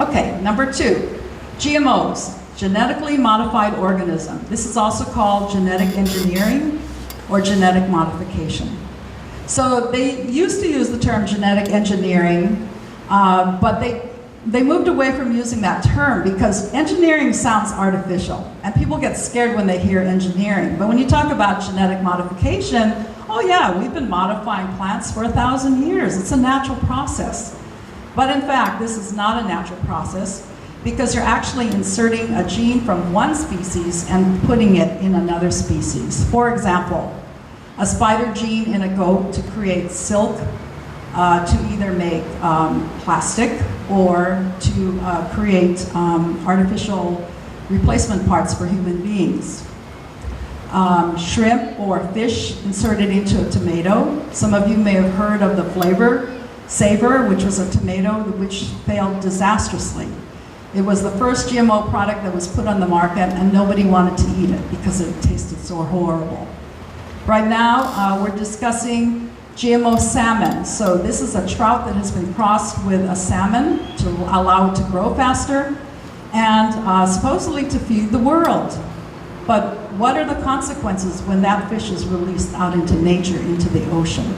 Okay, number 2, GMOs, genetically modified organism. This is also called genetic engineering or genetic modification. So they used to use the term genetic engineering, but they moved away from using that term because engineering sounds artificial, and people get scared when they hear engineering. But when you talk about genetic modification, oh yeah, we've been modifying plants for 1,000 years. It's a natural process. But in fact, this is not a natural process because you're actually inserting a gene from one species and putting it in another species. For example, a spider gene in a goat to create silk, to either make plastic or to create artificial replacement parts for human beings. Shrimp or fish inserted into a tomato. Some of you may have heard of the flavor Savor, which was a tomato which failed disastrously. It was the first GMO product that was put on the market and nobody wanted to eat it because it tasted so horrible. Right now, we're discussing GMO salmon. So this is a trout that has been crossed with a salmon to allow it to grow faster and supposedly to feed the world. But what are the consequences when that fish is released out into nature, into the ocean?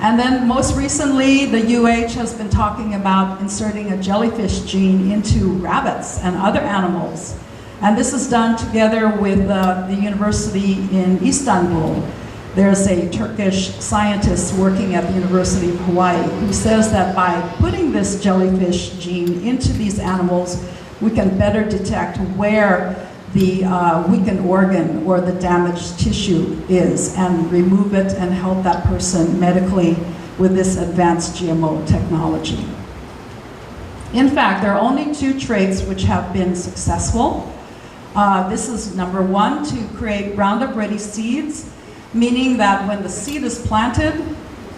And then most recently, the UH has been talking about inserting a jellyfish gene into rabbits and other animals. And this is done together with the university in Istanbul. There's a Turkish scientist working at the University of Hawaii who says that by putting this jellyfish gene into these animals, we can better detect where the weakened organ or the damaged tissue is and remove it and help that person medically with this advanced GMO technology. In fact, there are only 2 traits which have been successful. This is number 1, to create Roundup Ready seeds, meaning that when the seed is planted,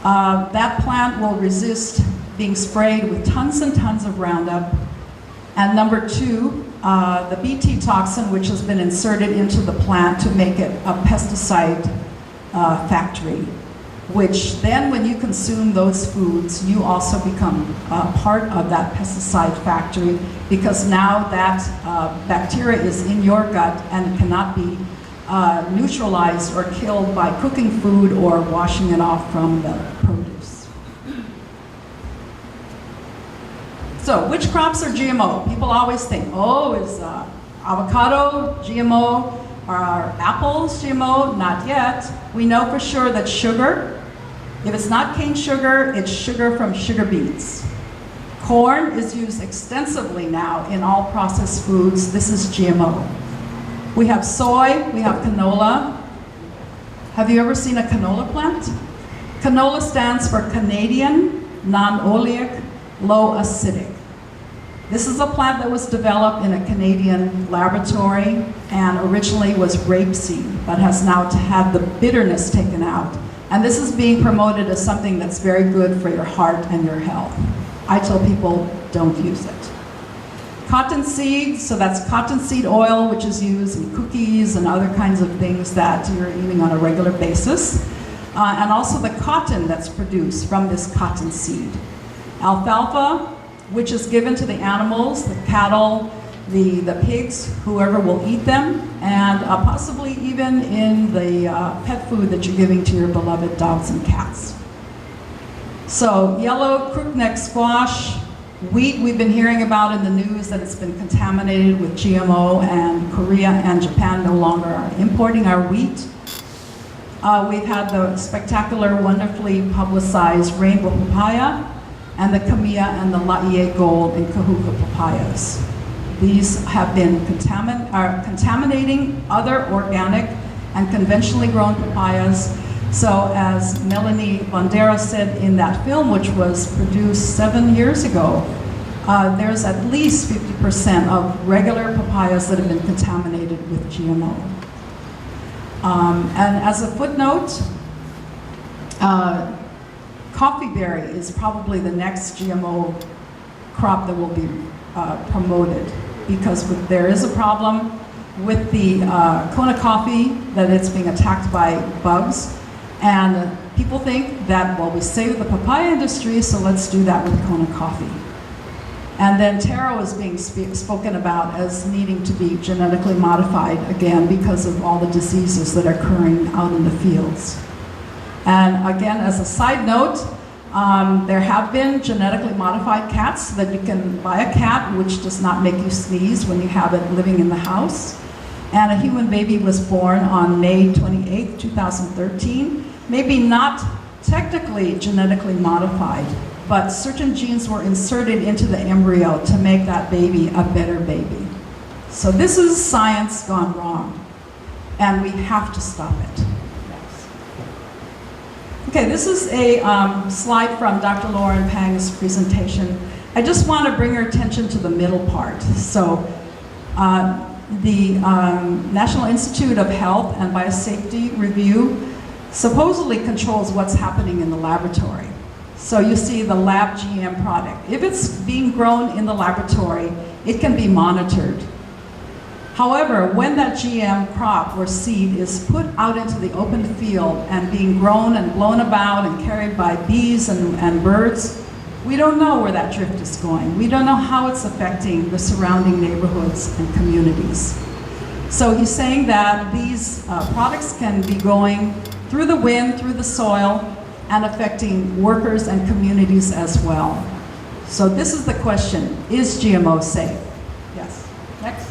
that plant will resist being sprayed with tons and tons of Roundup. And number 2, the Bt toxin, which has been inserted into the plant to make it a pesticide factory, which then when you consume those foods, you also become part of that pesticide factory because now that bacteria is in your gut and cannot be neutralized or killed by cooking food or washing it off from the produce. So, which crops are GMO? People always think, oh, is avocado GMO? Are apples GMO? Not yet. We know for sure that sugar, if it's not cane sugar, it's sugar from sugar beets. Corn is used extensively now in all processed foods. This is GMO. We have soy, we have canola. Have you ever seen a canola plant? Canola stands for Canadian non-oleic low acidic. This is a plant that was developed in a Canadian laboratory and originally was rapeseed, but has now had the bitterness taken out. And this is being promoted as something that's very good for your heart and your health. I tell people, don't use it. Cottonseed, so that's cottonseed oil, which is used in cookies and other kinds of things that you're eating on a regular basis. And also the cotton that's produced from this cottonseed. Alfalfa, which is given to the animals, the cattle, the pigs, whoever will eat them, and possibly even in the pet food that you're giving to your beloved dogs and cats. So yellow crookneck squash, wheat we've been hearing about in the news that it's been contaminated with GMO, and Korea and Japan no longer are importing our wheat. We've had the spectacular, wonderfully publicized rainbow papaya, and the Kamiya and the Laie Gold and Kahuku papayas. These have been contaminating other organic and conventionally grown papayas. So as Melanie Bandera said in that film, which was produced 7 years ago, there's at least 50% of regular papayas that have been contaminated with GMO. And as a footnote, coffee berry is probably the next GMO crop that will be promoted, because there is a problem with the Kona coffee, that it's being attacked by bugs, and people think that, well, we saved the papaya industry, so let's do that with Kona coffee. And then taro is being spoken about as needing to be genetically modified again because of all the diseases that are occurring out in the fields. And again, as a side note, there have been genetically modified cats, so that you can buy a cat which does not make you sneeze when you have it living in the house. And a human baby was born on May 28, 2013. Maybe not technically genetically modified, but certain genes were inserted into the embryo to make that baby a better baby. So this is science gone wrong, and we have to stop it. Okay, this is a slide from Dr. Lauren Pang's presentation. I just want to bring your attention to the middle part. So the National Institute of Health and Biosafety Review supposedly controls what's happening in the laboratory. So you see the lab GM product. If it's being grown in the laboratory, it can be monitored. However, when that GM crop or seed is put out into the open field and being grown and blown about and carried by bees and birds, we don't know where that drift is going. We don't know how it's affecting the surrounding neighborhoods and communities. So he's saying that these products can be going through the wind, through the soil, and affecting workers and communities as well. So this is the question: is GMO safe? Yes. Next.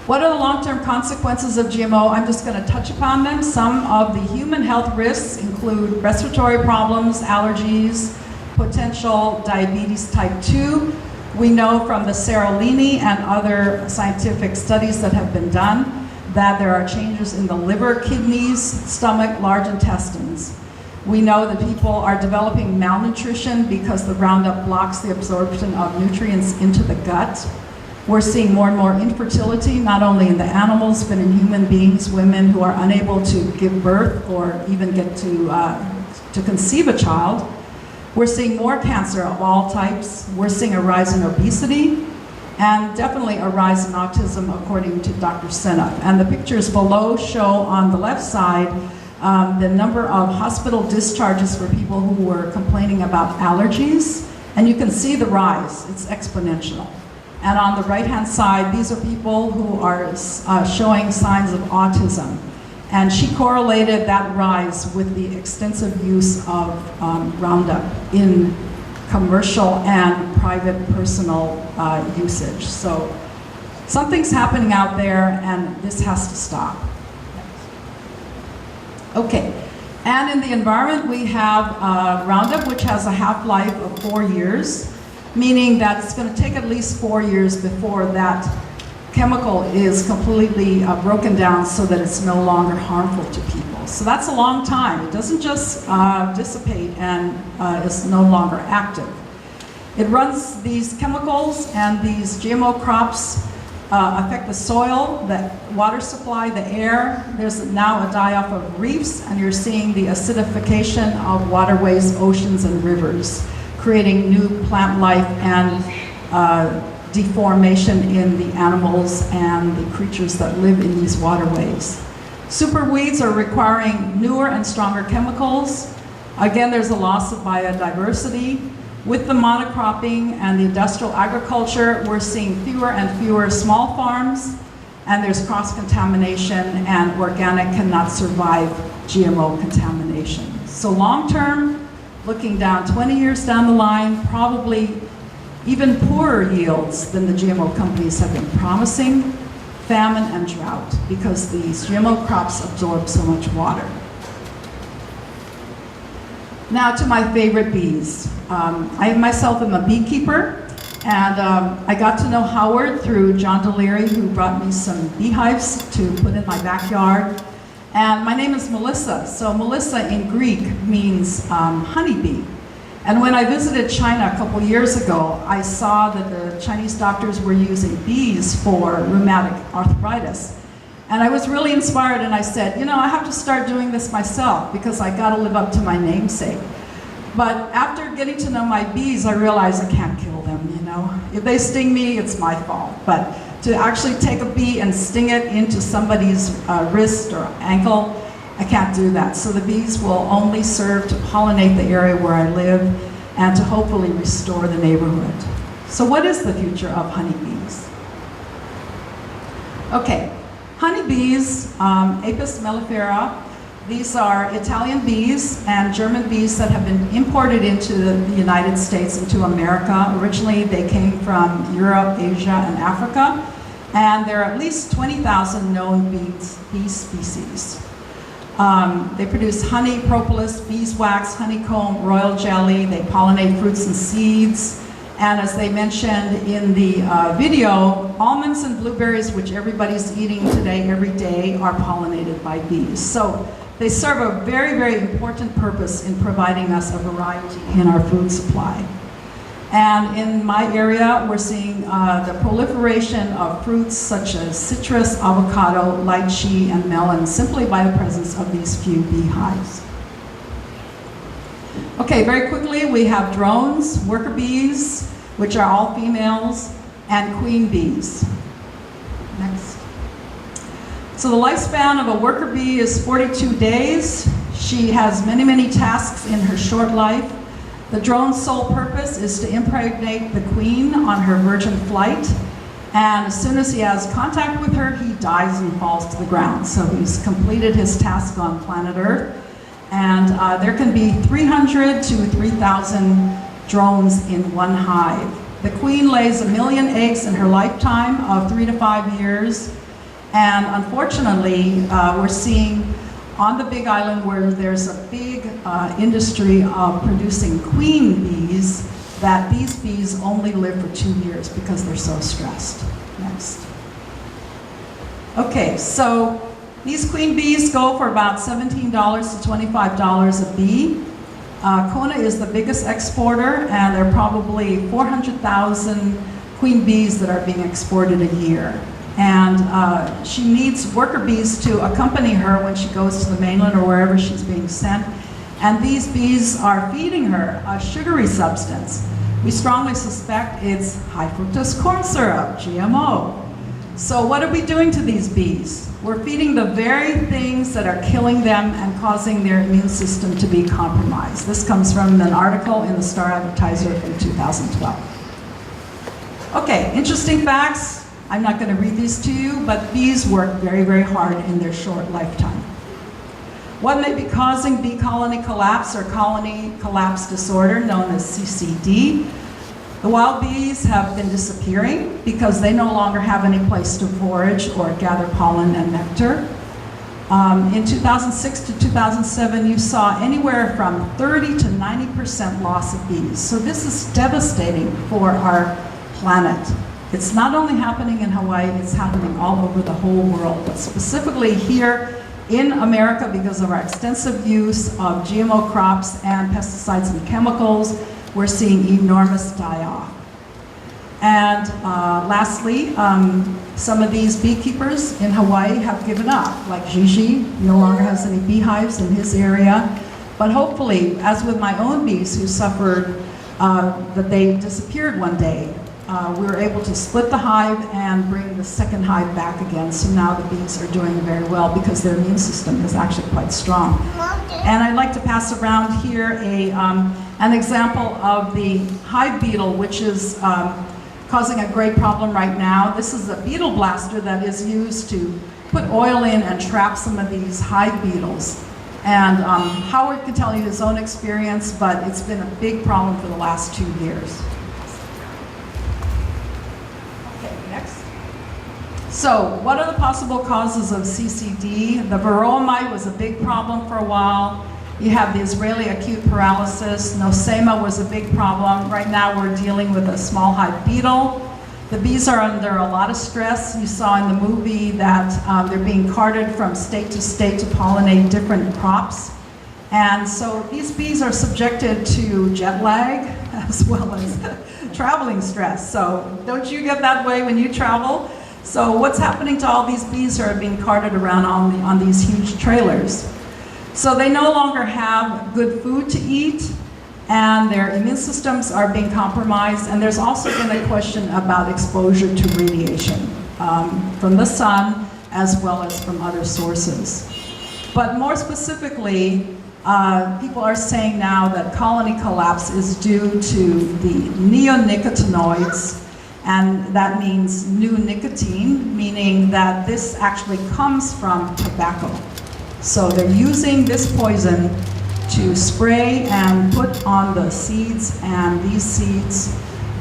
What are the long-term consequences of GMO? I'm just going to touch upon them. Some of the human health risks include respiratory problems, allergies, potential diabetes type 2. We know from the Seralini and other scientific studies that have been done that there are changes in the liver, kidneys, stomach, large intestines. We know that people are developing malnutrition because the Roundup blocks the absorption of nutrients into the gut. We're seeing more and more infertility, not only in the animals, but in human beings, women who are unable to give birth or even get to conceive a child. We're seeing more cancer of all types. We're seeing a rise in obesity, and definitely a rise in autism, according to Dr. Seneff. And the pictures below show on the left side the number of hospital discharges for people who were complaining about allergies, and you can see the rise. It's exponential. And on the right-hand side, these are people who are showing signs of autism. And she correlated that rise with the extensive use of Roundup in commercial and private personal usage. So something's happening out there, and this has to stop. Okay, and in the environment we have Roundup, which has a half-life of 4 years, meaning that it's going to take at least 4 years before that chemical is completely broken down so that it's no longer harmful to people. So that's a long time. It doesn't just dissipate and is no longer active. It runs these chemicals, and these GMO crops affect the soil, the water supply, the air. There's now a die-off of reefs, and you're seeing the acidification of waterways, oceans, and rivers, creating new plant life and deformation in the animals and the creatures that live in these waterways. Superweeds are requiring newer and stronger chemicals. Again, there's a loss of biodiversity. With the monocropping and the industrial agriculture, we're seeing fewer and fewer small farms, and there's cross-contamination, and organic cannot survive GMO contamination. So long-term, looking down 20 years down the line, probably even poorer yields than the GMO companies have been promising, famine and drought, because these GMO crops absorb so much water. Now to my favorite bees. I myself am a beekeeper, and I got to know Howard through John Deliri, who brought me some beehives to put in my backyard. And my name is Melissa. So Melissa in Greek means honeybee. And when I visited China a couple years ago, I saw that the Chinese doctors were using bees for rheumatic arthritis. And I was really inspired, and I said, you know, I have to start doing this myself because I got to live up to my namesake. But after getting to know my bees, I realized I can't kill them, you know. If they sting me, it's my fault. But to actually take a bee and sting it into somebody's wrist or ankle, I can't do that. So the bees will only serve to pollinate the area where I live and to hopefully restore the neighborhood. So what is the future of honeybees? Okay, honeybees, Apis mellifera, these are Italian bees and German bees that have been imported into the United States, into America. Originally, they came from Europe, Asia, and Africa. And there are at least 20,000 known bee species. They produce honey, propolis, beeswax, honeycomb, royal jelly. They pollinate fruits and seeds. And as they mentioned in the video, almonds and blueberries, which everybody's eating today, every day, are pollinated by bees. So they serve a very, very important purpose in providing us a variety in our food supply. And in my area, we're seeing the proliferation of fruits such as citrus, avocado, lychee, and melon simply by the presence of these few beehives. Okay, very quickly, we have drones, worker bees, which are all females, and queen bees. Next. So the lifespan of a worker bee is 42 days. She has many, many tasks in her short life. The drone's sole purpose is to impregnate the queen on her virgin flight, and as soon as he has contact with her, he dies and falls to the ground. So he's completed his task on planet Earth, and there can be 300 to 3,000 drones in one hive. The queen lays 1 million eggs in her lifetime of 3 to 5 years, and unfortunately, we're seeing on the Big Island where there's a big industry of producing queen bees, that these bees only live for 2 years because they're so stressed. Next. Okay, so these queen bees go for about $17 to $25 a bee. Kona is the biggest exporter, and there are probably 400,000 queen bees that are being exported a year. And she needs worker bees to accompany her when she goes to the mainland or wherever she's being sent. And these bees are feeding her a sugary substance. We strongly suspect it's high fructose corn syrup, GMO. So what are we doing to these bees? We're feeding the very things that are killing them and causing their immune system to be compromised. This comes from an article in the Star Advertiser in 2012. Okay, interesting facts. I'm not going to read these to you, but bees work very, very hard in their short lifetime. What may be causing bee colony collapse or colony collapse disorder, known as CCD? The wild bees have been disappearing because they no longer have any place to forage or gather pollen and nectar. In 2006 to 2007, you saw anywhere from 30 to 90% loss of bees. So this is devastating for our planet. It's not only happening in Hawaii, it's happening all over the whole world, but specifically here in America because of our extensive use of GMO crops and pesticides and chemicals, we're seeing enormous die-off. And lastly, some of these beekeepers in Hawaii have given up, like Gigi no longer has any beehives in his area. But hopefully, as with my own bees who suffered that they disappeared one day, we were able to split the hive and bring the second hive back again. So now the bees are doing very well because their immune system is actually quite strong. And I'd like to pass around here an example of the hive beetle, which is causing a great problem right now. This is a beetle blaster that is used to put oil in and trap some of these hive beetles. And Howard can tell you his own experience, but it's been a big problem for the last 2 years. So, what are the possible causes of CCD? The varroa mite was a big problem for a while. You have the Israeli acute paralysis. Nosema was a big problem. Right now we're dealing with a small hive beetle. The bees are under a lot of stress. You saw in the movie that they're being carted from state to pollinate different crops. And so these bees are subjected to jet lag as well as traveling stress. So don't you get that way when you travel? So what's happening to all these bees who are being carted around on these huge trailers? So they no longer have good food to eat, and their immune systems are being compromised. And there's also been a question about exposure to radiation from the sun as well as from other sources. But more specifically, people are saying now that colony collapse is due to the neonicotinoids, and that means new nicotine, meaning that this actually comes from tobacco. So they're using this poison to spray and put on the seeds, and these seeds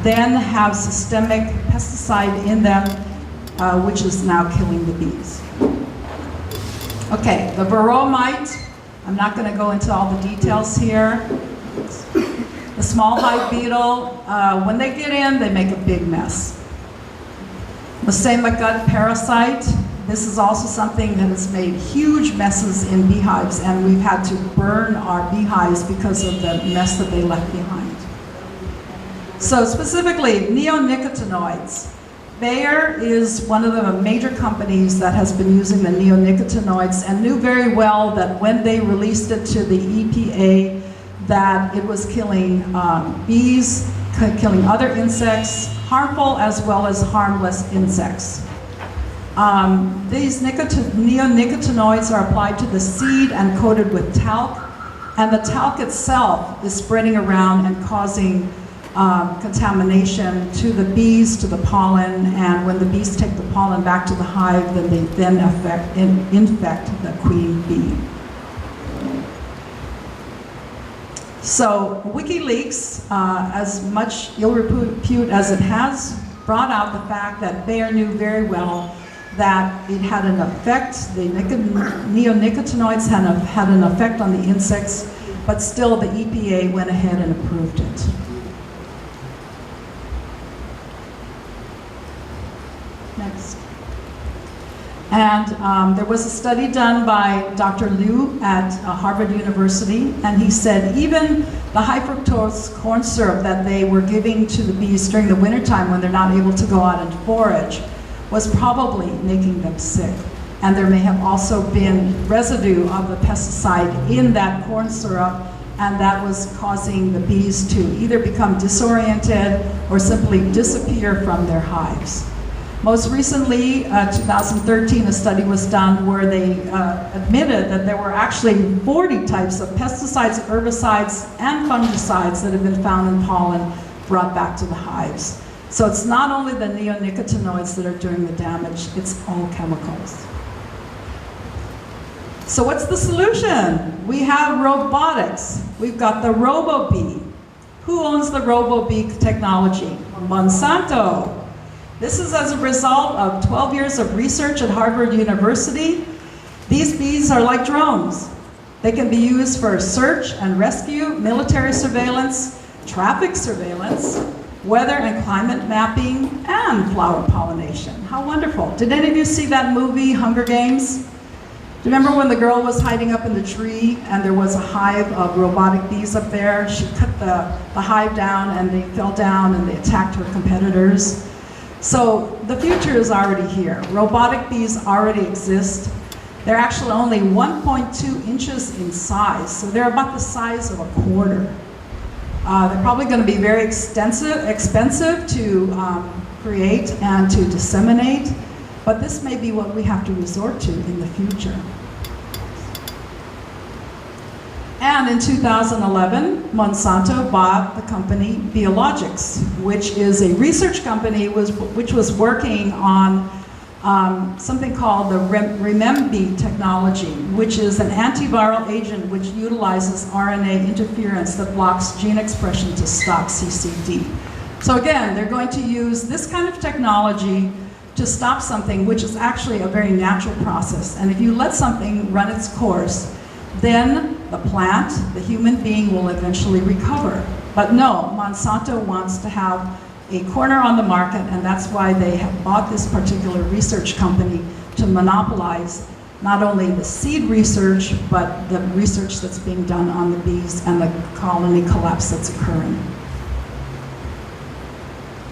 then have systemic pesticide in them, which is now killing the bees. Okay, the varroa mite. I'm not going to go into all the details here. The small hive beetle, when they get in, they make a big mess. The Sema gut parasite. This is also something that has made huge messes in beehives, and we've had to burn our beehives because of the mess that they left behind. So specifically, neonicotinoids. Bayer is one of the major companies that has been using the neonicotinoids and knew very well that when they released it to the EPA that it was killing bees, killing other insects, harmful as well as harmless insects. These neonicotinoids are applied to the seed and coated with talc, and the talc itself is spreading around and causing contamination to the bees, to the pollen, and when the bees take the pollen back to the hive, then they then infect the queen bee. So WikiLeaks, as much ill repute as it has, brought out the fact that Bayer knew very well that it had an effect, the neonicotinoids had an effect on the insects, but still the EPA went ahead and approved it. Next. And there was a study done by Dr. Liu at Harvard University, and he said even the high fructose corn syrup that they were giving to the bees during the wintertime when they're not able to go out and forage was probably making them sick. And there may have also been residue of the pesticide in that corn syrup, and that was causing the bees to either become disoriented or simply disappear from their hives. Most recently, 2013, a study was done where they admitted that there were actually 40 types of pesticides, herbicides, and fungicides that have been found in pollen brought back to the hives. So it's not only the neonicotinoids that are doing the damage, it's all chemicals. So what's the solution? We have robotics. We've got the RoboBee. Who owns the RoboBee technology? Monsanto. This is as a result of 12 years of research at Harvard University. These bees are like drones. They can be used for search and rescue, military surveillance, traffic surveillance, weather and climate mapping, and flower pollination. How wonderful. Did any of you see that movie, Hunger Games? Do you remember when the girl was hiding up in the tree and there was a hive of robotic bees up there? She cut the hive down and they fell down and they attacked her competitors. So the future is already here. Robotic bees already exist. They're actually only 1.2 inches in size, so they're about the size of a quarter. They're probably going to be very expensive to create and to disseminate, but this may be what we have to resort to in the future. And in 2011, Monsanto bought the company Biologics, which is a research company which was working on something called the RememBee technology, which is an antiviral agent which utilizes RNA interference that blocks gene expression to stop CCD. So again, they're going to use this kind of technology to stop something which is actually a very natural process. And if you let something run its course, then the plant, the human being, will eventually recover. But no, Monsanto wants to have a corner on the market, and that's why they have bought this particular research company to monopolize not only the seed research, but the research that's being done on the bees and the colony collapse that's occurring.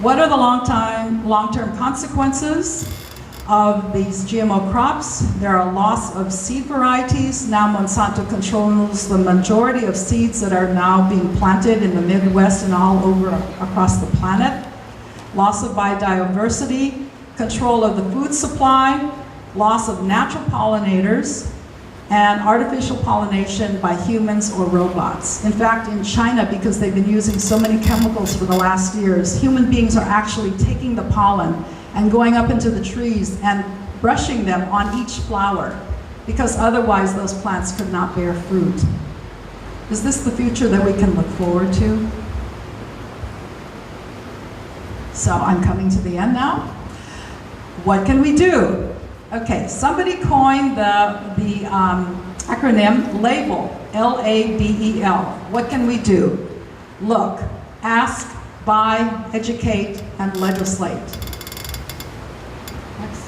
What are the long-term consequences of these GMO crops? There are loss of seed varieties. Now Monsanto controls the majority of seeds that are now being planted in the Midwest and all over across the planet. Loss of biodiversity, control of the food supply, loss of natural pollinators, and artificial pollination by humans or robots. In fact, in China, because they've been using so many chemicals for the last years, human beings are actually taking the pollen and going up into the trees and brushing them on each flower, because otherwise those plants could not bear fruit. Is this the future that we can look forward to? So I'm coming to the end now. What can we do? Okay, somebody coined the acronym LABEL, L-A-B-E-L. What can we do? Look, ask, buy, educate, and legislate. Next.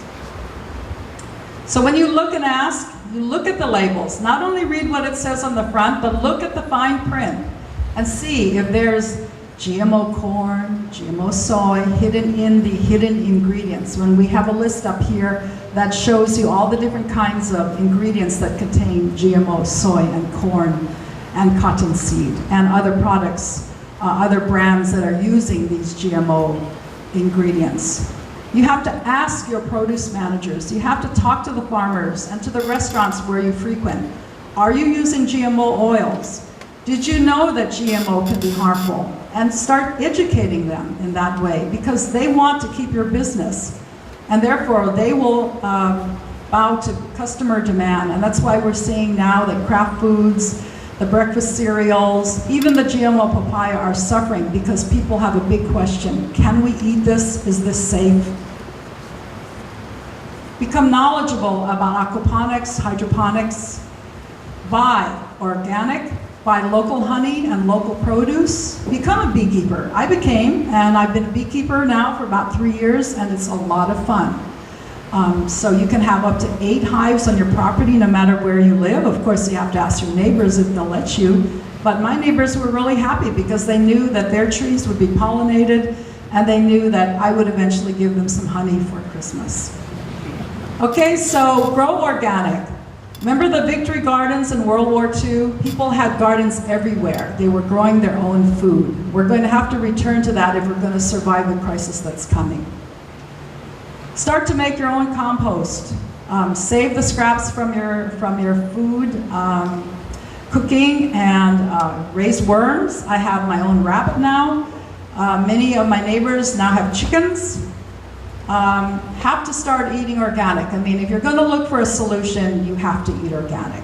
So when you look and ask, you look at the labels. Not only read what it says on the front, but look at the fine print and see if there's GMO corn, GMO soy, hidden in the hidden ingredients. When we have a list up here that shows you all the different kinds of ingredients that contain GMO soy and corn and cottonseed and other products, other brands that are using these GMO ingredients. You have to ask your produce managers. You have to talk to the farmers and to the restaurants where you frequent. Are you using GMO oils? Did you know that GMO can be harmful? And start educating them in that way, because they want to keep your business. And therefore, they will bow to customer demand. And that's why we're seeing now that Kraft Foods, the breakfast cereals, even the GMO papaya are suffering because people have a big question. Can we eat this? Is this safe? Become knowledgeable about aquaponics, hydroponics. Buy organic. Buy local honey and local produce. Become a beekeeper. I became, and I've been a beekeeper now for about 3 years, and it's a lot of fun. So you can have up to 8 hives on your property no matter where you live. Of course, you have to ask your neighbors if they'll let you. But my neighbors were really happy because they knew that their trees would be pollinated, and they knew that I would eventually give them some honey for Christmas. Okay, so grow organic. Remember the Victory Gardens in World War II? People had gardens everywhere. They were growing their own food. We're going to have to return to that if we're going to survive the crisis that's coming. Start to make your own compost. Save the scraps from your food, cooking, and raise worms. I have my own rabbit now. Many of my neighbors now have chickens. Have to start eating organic. I mean, if you're going to look for a solution, you have to eat organic.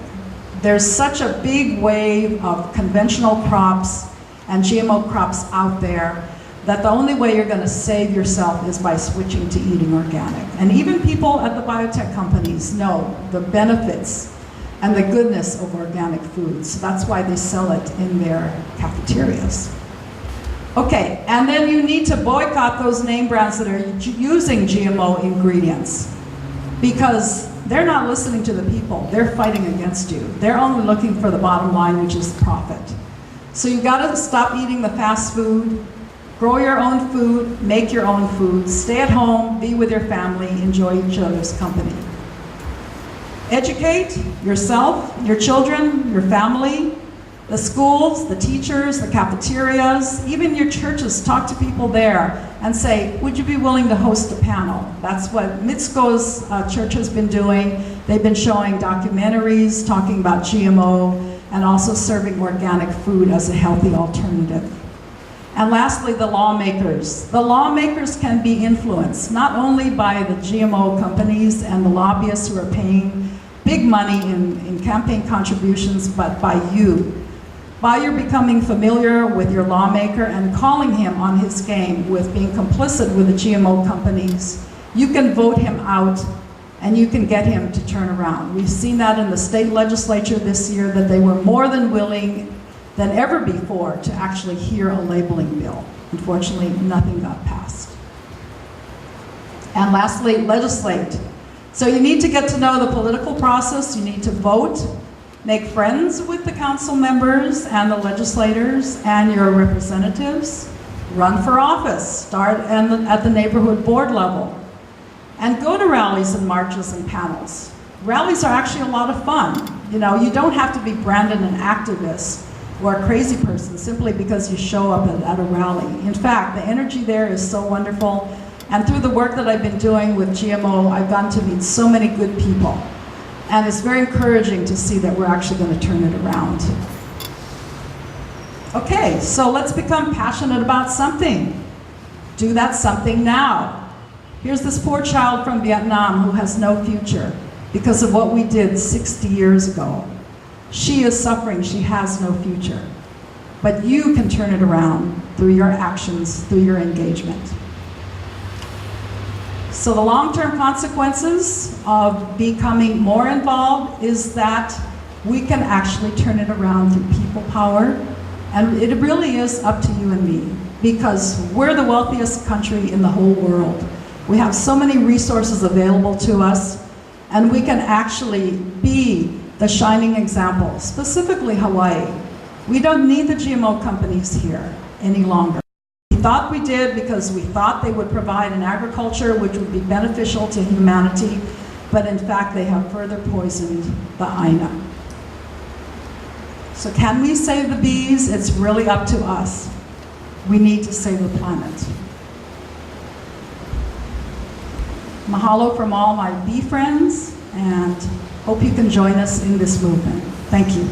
There's such a big wave of conventional crops and GMO crops out there that the only way you're going to save yourself is by switching to eating organic. And even people at the biotech companies know the benefits and the goodness of organic foods. That's why they sell it in their cafeterias. Okay, and then you need to boycott those name brands that are using GMO ingredients, because they're not listening to the people. They're fighting against you. They're only looking for the bottom line, which is profit. So you've got to stop eating the fast food, grow your own food, make your own food, stay at home, be with your family, enjoy each other's company. Educate yourself, your children, your family, the schools, the teachers, the cafeterias, even your churches. Talk to people there and say, would you be willing to host a panel? That's what Mitsuko's church has been doing. They've been showing documentaries talking about GMO and also serving organic food as a healthy alternative. And lastly, the lawmakers. The lawmakers can be influenced not only by the GMO companies and the lobbyists who are paying big money in campaign contributions, but by you. By your becoming familiar with your lawmaker and calling him on his game with being complicit with the GMO companies, you can vote him out and you can get him to turn around. We've seen that in the state legislature this year, that they were more than willing than ever before to actually hear a labeling bill. Unfortunately, nothing got passed. And lastly, legislate. So you need to get to know the political process, you need to vote, make friends with the council members and the legislators and your representatives, run for office, start at the neighborhood board level, and go to rallies and marches and panels. Rallies are actually a lot of fun. You know, you don't have to be branded an activist or a crazy person simply because you show up at a rally. In fact, the energy there is so wonderful. And through the work that I've been doing with GMO, I've gotten to meet so many good people. And it's very encouraging to see that we're actually going to turn it around. Okay, so let's become passionate about something. Do that something now. Here's this poor child from Vietnam who has no future because of what we did 60 years ago. She is suffering, she has no future. But you can turn it around through your actions, through your engagement. So the long-term consequences of becoming more involved is that we can actually turn it around through people power. And it really is up to you and me, because we're the wealthiest country in the whole world. We have so many resources available to us, and we can actually be the shining example, specifically Hawaii. We don't need the GMO companies here any longer. We thought we did because we thought they would provide an agriculture which would be beneficial to humanity, but in fact they have further poisoned the Aina. So can we save the bees? It's really up to us. We need to save the planet. Mahalo from all my bee friends, and hope you can join us in this movement. Thank you.